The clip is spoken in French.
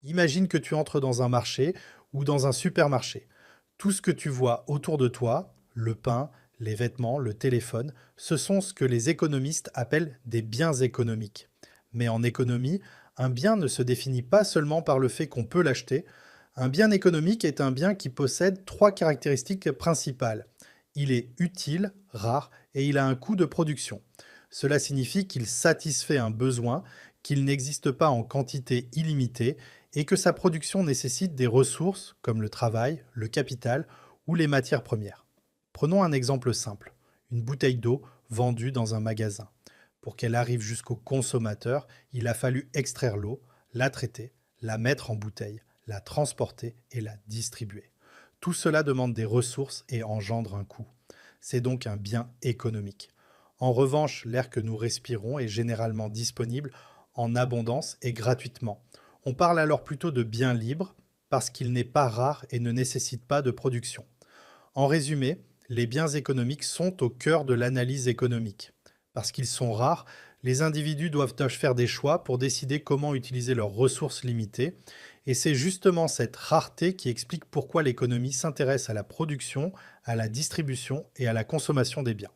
Imagine que tu entres dans un marché ou dans un supermarché. Tout ce que tu vois autour de toi, le pain, les vêtements, le téléphone, ce sont ce que les économistes appellent des biens économiques. Mais en économie, un bien ne se définit pas seulement par le fait qu'on peut l'acheter. Un bien économique est un bien qui possède trois caractéristiques principales. Il est utile, rare et il a un coût de production. Cela signifie qu'il satisfait un besoin, qu'il n'existe pas en quantité illimitée et que sa production nécessite des ressources comme le travail, le capital ou les matières premières. Prenons un exemple simple, une bouteille d'eau vendue dans un magasin. Pour qu'elle arrive jusqu'au consommateur, il a fallu extraire l'eau, la traiter, la mettre en bouteille, la transporter et la distribuer. Tout cela demande des ressources et engendre un coût. C'est donc un bien économique. En revanche, l'air que nous respirons est généralement disponible en abondance et gratuitement. On parle alors plutôt de bien libre parce qu'il n'est pas rare et ne nécessite pas de production. En résumé, les biens économiques sont au cœur de l'analyse économique. Parce qu'ils sont rares, les individus doivent faire des choix pour décider comment utiliser leurs ressources limitées. Et c'est justement cette rareté qui explique pourquoi l'économie s'intéresse à la production, à la distribution et à la consommation des biens.